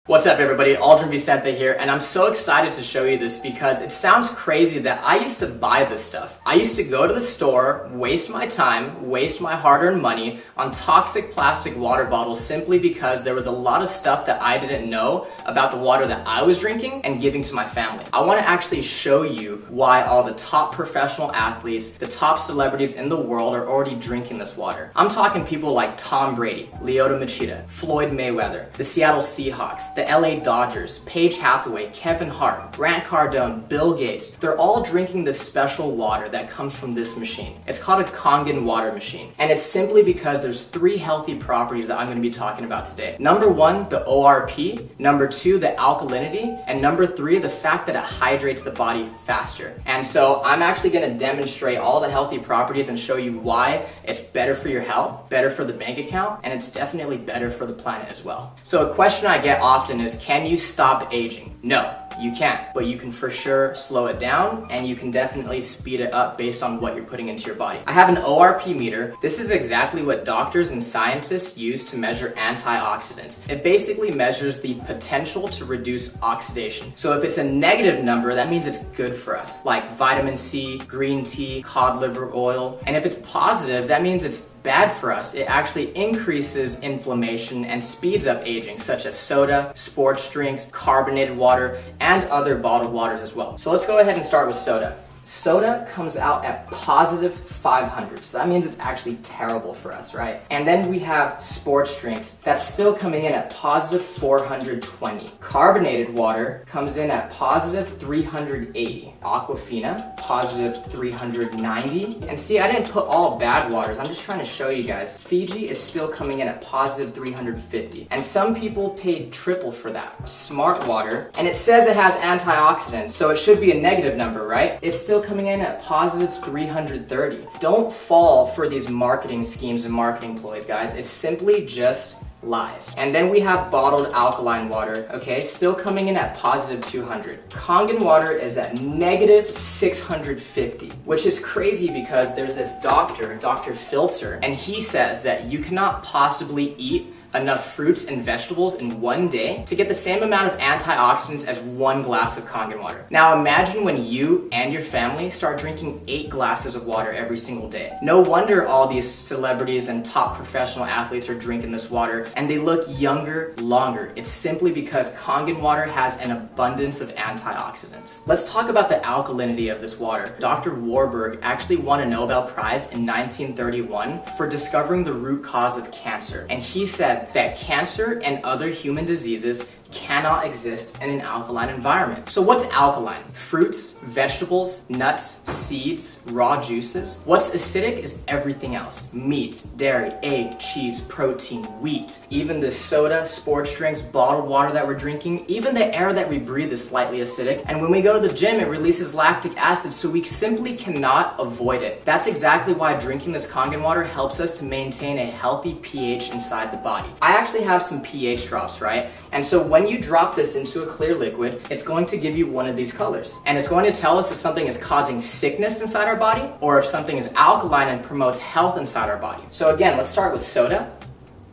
What's up everybody, Aldrin Vicente here, and I'm so excited to show you this because it sounds crazy that I used to buy this stuff. I used to go to the store, waste my time, waste my hard-earned money on toxic plastic water bottles simply because there was a lot of stuff that I didn't know about the water that I was drinking and giving to my family. I want to actually show you why all the top professional athletes, the top celebrities in the world are already drinking this water. I'm talking people like Tom Brady, Lyoto Machida, Floyd Mayweather, the Seattle Seahawks, the LA Dodgers, Paige Hathaway, Kevin Hart, Grant Cardone, Bill Gates. They're all drinking this special water that comes from this machine. It's called a Kangen water machine. And it's simply because there's 3 healthy properties that I'm going to be talking about today. Number 1, the ORP. Number 2, the alkalinity. And number 3, the fact that it hydrates the body faster. And so I'm actually going to demonstrate all the healthy properties and show you why it's better for your health, better for the bank account, and it's definitely better for the planet as well. So a question I get often is, can you stop aging? No, you can't, but you can for sure slow it down and you can definitely speed it up based on what you're putting into your body. I have an ORP meter. This is exactly what doctors and scientists use to measure antioxidants. It basically measures the potential to reduce oxidation. So if it's a negative number, that means it's good for us, like vitamin C, green tea, cod liver oil. And if it's positive, that means it's bad for us. It actually increases inflammation and speeds up aging, such as soda, sports drinks, carbonated water, and other bottled waters as well. So let's go ahead and start with soda. Soda comes out at positive 500, so that means it's actually terrible for us, right? And then we have sports drinks that's still coming in at positive 420. Carbonated water comes in at positive 380. Aquafina, positive 390. And see, I didn't put all bad waters, I'm just trying to show you guys. Fiji is still coming in at positive 350. And some people paid triple for that. Smart water, and it says it has antioxidants, so it should be a negative number, right? It's still coming in at positive 330. Don't fall for these marketing schemes and marketing ploys, guys. It's simply just lies. And then we have bottled alkaline water, okay, still coming in at positive 200. Kangen water is at negative 650, which is crazy because there's this doctor, Dr. Filter, and he says that you cannot possibly eat enough fruits and vegetables in one day to get the same amount of antioxidants as 1 glass of Kangen water. Now imagine when you and your family start drinking 8 glasses of water every single day. No wonder all these celebrities and top professional athletes are drinking this water and they look younger longer. It's simply because Kangen water has an abundance of antioxidants. Let's talk about the alkalinity of this water. Dr. Warburg actually won a Nobel Prize in 1931 for discovering the root cause of cancer, and he said that cancer and other human diseases cannot exist in an alkaline environment. So what's alkaline? Fruits, vegetables, nuts, seeds, raw juices. What's acidic is everything else. Meat, dairy, egg, cheese, protein, wheat. Even the soda, sports drinks, bottled water that we're drinking, even the air that we breathe is slightly acidic. And when we go to the gym, it releases lactic acid, so we simply cannot avoid it. That's exactly why drinking this Kangen water helps us to maintain a healthy pH inside the body. I actually have some pH drops, right? And so when you drop this into a clear liquid, it's going to give you one of these colors. And it's going to tell us if something is causing sickness inside our body or if something is alkaline and promotes health inside our body. So again, let's start with soda,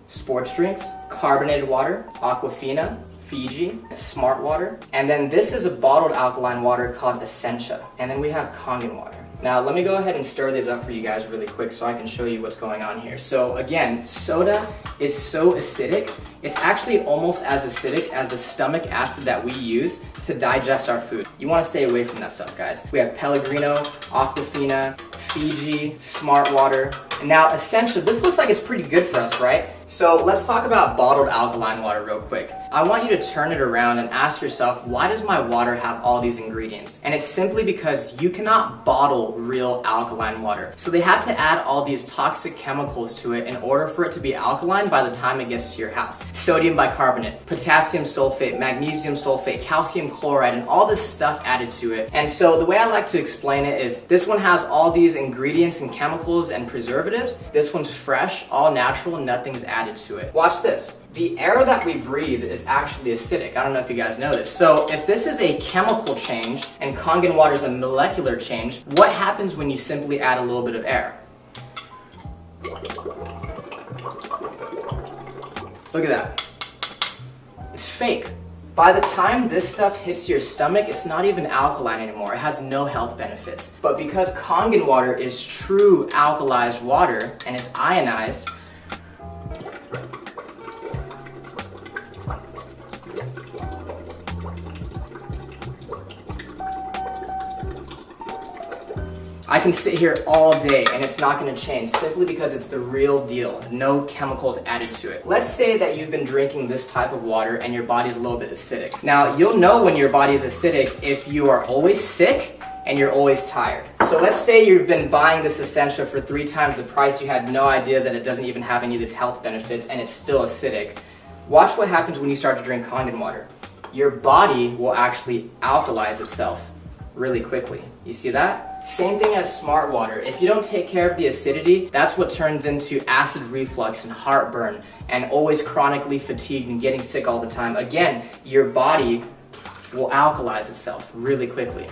sports drinks, carbonated water, Aquafina, Fiji, Smart water. And then this is a bottled alkaline water called Essentia. And then we have Kangen water. Now let me go ahead and stir these up for you guys really quick so I can show you what's going on here. So again, soda is so acidic, it's actually almost as acidic as the stomach acid that we use to digest our food. You want to stay away from that stuff, guys. We have Pellegrino, Aquafina, Fiji, Smart water, and now Essentia. This looks like it's pretty good for us, right? So let's talk about bottled alkaline water real quick. I want you to turn it around and ask yourself, why does my water have all these ingredients? And it's simply because you cannot bottle real alkaline water. So they had to add all these toxic chemicals to it in order for it to be alkaline by the time it gets to your house. Sodium bicarbonate, potassium sulfate, magnesium sulfate, calcium chloride, and all this stuff added to it. And so the way I like to explain it is this one has all these ingredients and chemicals and preservatives. This one's fresh, all natural, and nothing's added to it. Watch this. The air that we breathe is actually acidic. I don't know if you guys know this. So if this is a chemical change and Kangen water is a molecular change, what happens when you simply add a little bit of air? Look at that. It's fake. By the time this stuff hits your stomach, it's not even alkaline anymore. It has no health benefits. But because Kangen water is true alkalized water and it's ionized, I can sit here all day and it's not going to change simply because it's the real deal. No chemicals added to it. Let's say that you've been drinking this type of water and your body's a little bit acidic. Now, you'll know when your body is acidic if you are always sick and you're always tired. So let's say you've been buying this Essentia for 3 times the price. You had no idea that it doesn't even have any of these health benefits and it's still acidic. Watch what happens when you start to drink Kangen water. Your body will actually alkalize itself really quickly. You see that? Same thing as smart water. If you don't take care of the acidity, that's what turns into acid reflux and heartburn and always chronically fatigued and getting sick all the time. Again, your body will alkalize itself really quickly.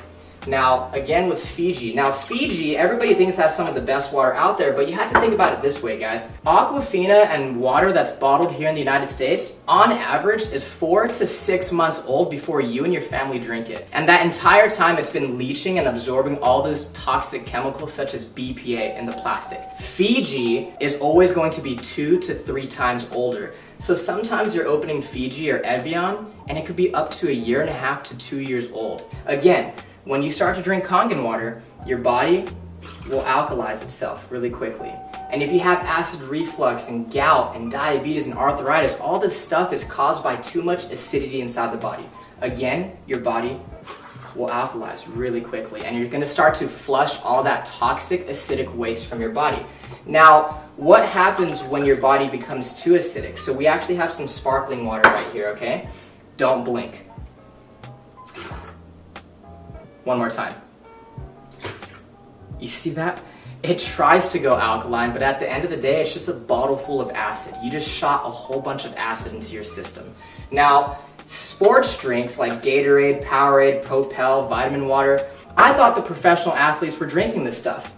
Now, again with Fiji. Now, Fiji, everybody thinks that's some of the best water out there, but you have to think about it this way, guys. Aquafina and water that's bottled here in the United States, on average, is 4 to 6 months old before you and your family drink it. And that entire time, it's been leaching and absorbing all those toxic chemicals such as BPA in the plastic. Fiji is always going to be 2 to 3 times older. So sometimes you're opening Fiji or Evian, and it could be up to 1.5 to 2 years old. Again, when you start to drink Kangen water, your body will alkalize itself really quickly. And if you have acid reflux and gout and diabetes and arthritis, all this stuff is caused by too much acidity inside the body. Again, your body will alkalize really quickly and you're going to start to flush all that toxic acidic waste from your body. Now, what happens when your body becomes too acidic? So we actually have some sparkling water right here, okay? Don't blink. One more time. You see that? It tries to go alkaline, but at the end of the day, it's just a bottle full of acid. You just shot a whole bunch of acid into your system. Now, sports drinks like Gatorade, Powerade, Propel, vitamin water, I thought the professional athletes were drinking this stuff.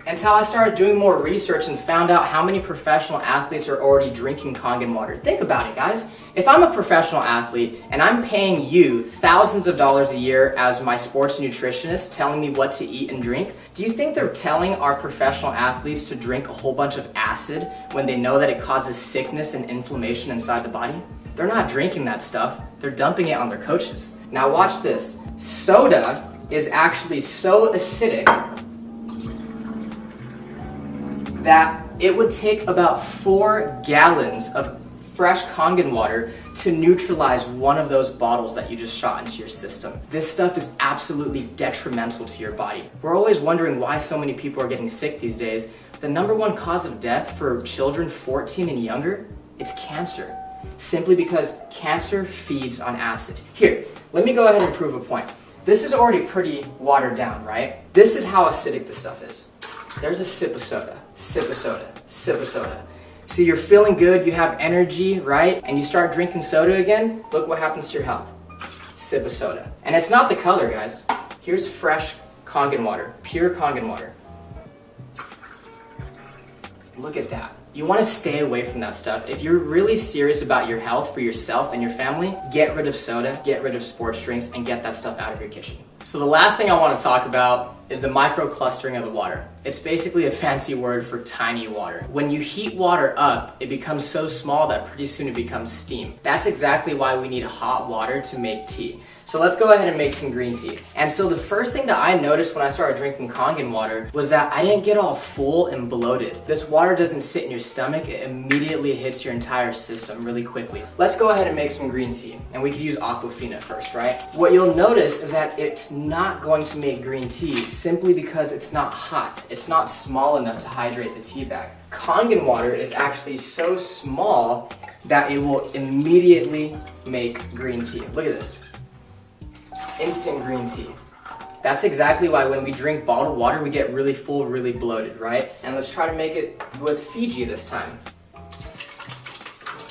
Until I started doing more research and found out how many professional athletes are already drinking Kangen water. Think about it, guys. If I'm a professional athlete and I'm paying you thousands of dollars a year as my sports nutritionist telling me what to eat and drink, do you think they're telling our professional athletes to drink a whole bunch of acid when they know that it causes sickness and inflammation inside the body? They're not drinking that stuff. They're dumping it on their coaches. Now watch this. Soda is actually so acidic that it would take about 4 gallons of fresh Kangen water to neutralize one of those bottles that you just shot into your system. This stuff is absolutely detrimental to your body. We're always wondering why so many people are getting sick these days. The #1 cause of death for children 14 and younger, it's cancer. Simply because cancer feeds on acid. Here, let me go ahead and prove a point. This is already pretty watered down, right? This is how acidic this stuff is. There's a sip of soda, sip of soda, sip of soda. So you're feeling good, you have energy, right? And you start drinking soda again, look what happens to your health. Sip of soda. And it's not the color, guys. Here's fresh Kangen water, pure Kangen water. Look at that. You want to stay away from that stuff. If you're really serious about your health for yourself and your family, get rid of soda, get rid of sports drinks, and get that stuff out of your kitchen. So the last thing I want to talk about is the microclustering of the water. It's basically a fancy word for tiny water. When you heat water up, it becomes so small that pretty soon it becomes steam. That's exactly why we need hot water to make tea. So let's go ahead and make some green tea. And so the first thing that I noticed when I started drinking Kangen water was that I didn't get all full and bloated. This water doesn't sit in your stomach, it immediately hits your entire system really quickly. Let's go ahead and make some green tea. And we could use Aquafina first, right? What you'll notice is that it's not going to make green tea simply because it's not hot. It's not small enough to hydrate the tea bag. Kangen water is actually so small that it will immediately make green tea. Look at this. Instant green tea. That's exactly why when we drink bottled water, we get really full, really bloated, right? And let's try to make it with Fiji this time.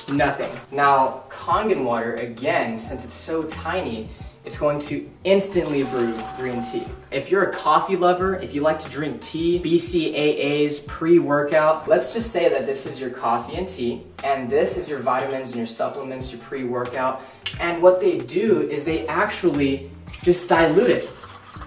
Nothing. Now, Kangen water, again, since it's so tiny, it's going to instantly brew green tea. If you're a coffee lover, if you like to drink tea, BCAAs, pre-workout, let's just say that this is your coffee and tea, and this is your vitamins and your supplements, your pre-workout, and what they do is they actually just dilute it.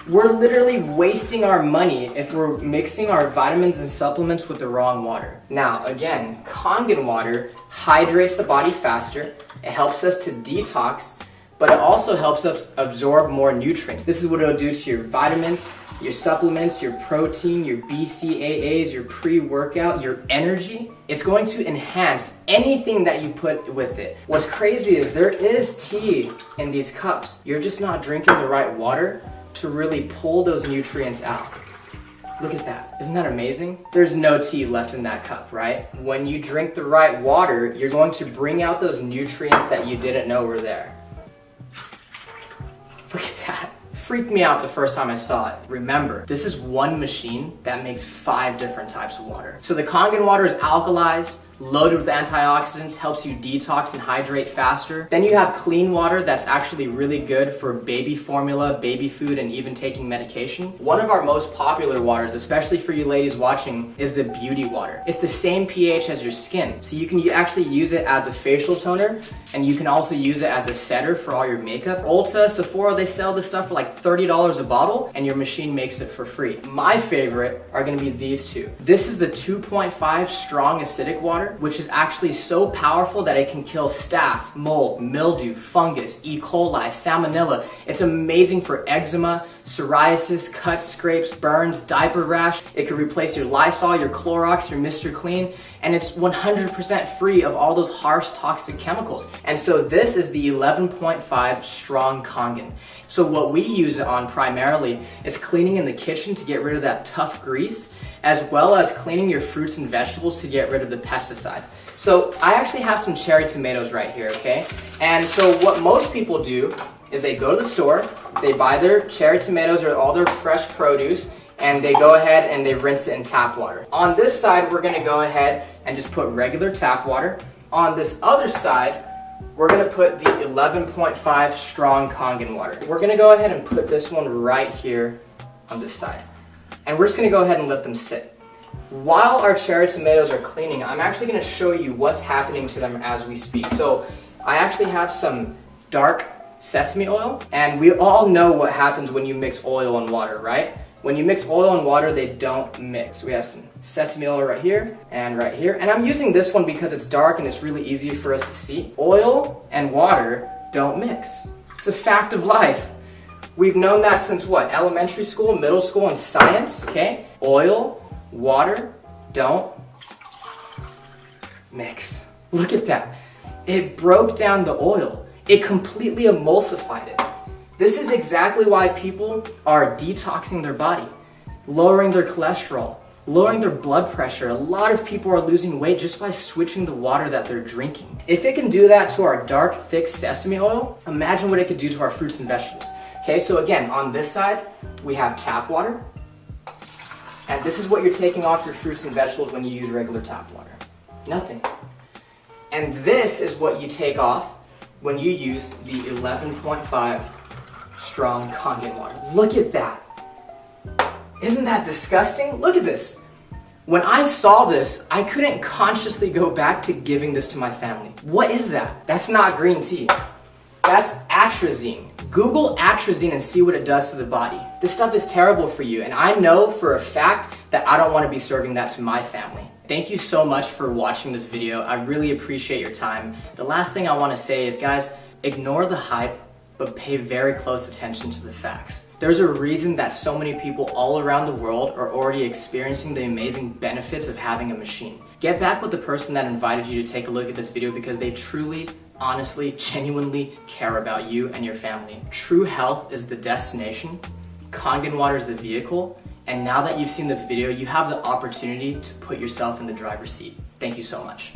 We're literally wasting our money if we're mixing our vitamins and supplements with the wrong water. Now, again, Kangen water hydrates the body faster, it helps us to detox, but it also helps us absorb more nutrients. This is what it'll do to your vitamins, your supplements, your protein, your BCAAs, your pre-workout, your energy. It's going to enhance anything that you put with it. What's crazy is there is tea in these cups. You're just not drinking the right water to really pull those nutrients out. Look at that. Isn't that amazing? There's no tea left in that cup, right? When you drink the right water, you're going to bring out those nutrients that you didn't know were there. Look at that. Freaked me out the first time I saw it. Remember, this is one machine that makes 5 different types of water. So the Kangen water is alkalized, loaded with antioxidants, helps you detox and hydrate faster. Then you have clean water that's actually really good for baby formula, baby food, and even taking medication. One of our most popular waters, especially for you ladies watching, is the beauty water. It's the same pH as your skin, so you can actually use it as a facial toner, and you can also use it as a setter for all your makeup. Ulta, Sephora, they sell this stuff for like $30 a bottle, and your machine makes it for free. My favorite are gonna be these two. This is the 2.5 strong acidic water, which is actually so powerful that it can kill staph, mold, mildew, fungus, E. coli, salmonella. It's amazing for eczema, psoriasis, cuts, scrapes, burns, diaper rash. It can replace your Lysol, your Clorox, your Mr. Clean, and it's 100% free of all those harsh toxic chemicals. And so this is the 11.5 strong Kangen. So what we use it on primarily is cleaning in the kitchen to get rid of that tough grease, as well as cleaning your fruits and vegetables to get rid of the pesticides. So I actually have some cherry tomatoes right here, okay? And so what most people do is they go to the store, they buy their cherry tomatoes or all their fresh produce, and they go ahead and they rinse it in tap water. On this side, we're gonna go ahead and just put regular tap water. On this other side, we're gonna put the 11.5 strong Kangen water. We're gonna go ahead and put this one right here on this side. And we're just gonna go ahead and let them sit. While our cherry tomatoes are cleaning, I'm actually gonna show you what's happening to them as we speak. So I actually have some dark sesame oil, and we all know what happens when you mix oil and water, right? When you mix oil and water, they don't mix. We have some sesame oil right here and right here. And I'm using this one because it's dark and it's really easy for us to see. Oil and water don't mix. It's a fact of life. We've known that since what? Elementary school, middle school, and science, okay? Oil, water, don't mix. Look at that. It broke down the oil. It completely emulsified it. This is exactly why people are detoxing their body, lowering their cholesterol, lowering their blood pressure. A lot of people are losing weight just by switching the water that they're drinking. If it can do that to our dark, thick sesame oil, imagine what it could do to our fruits and vegetables. Okay, so again, on this side, we have tap water. And this is what you're taking off your fruits and vegetables when you use regular tap water. Nothing. And this is what you take off when you use the 11.5 strong Kangen water. Look at that. Isn't that disgusting? Look at this. When I saw this, I couldn't consciously go back to giving this to my family. What is that? That's not green tea. That's atrazine. Google atrazine and see what it does to the body. This stuff is terrible for you, and I know for a fact that I don't want to be serving that to my family. Thank you so much for watching this video. I really appreciate your time. The last thing I want to say is, guys, ignore the hype, but pay very close attention to the facts. There's a reason that so many people all around the world are already experiencing the amazing benefits of having a machine. Get back with the person that invited you to take a look at this video because they truly, honestly, genuinely care about you and your family. True health is the destination, Kangen water is the vehicle, and now that you've seen this video, you have the opportunity to put yourself in the driver's seat. Thank you so much.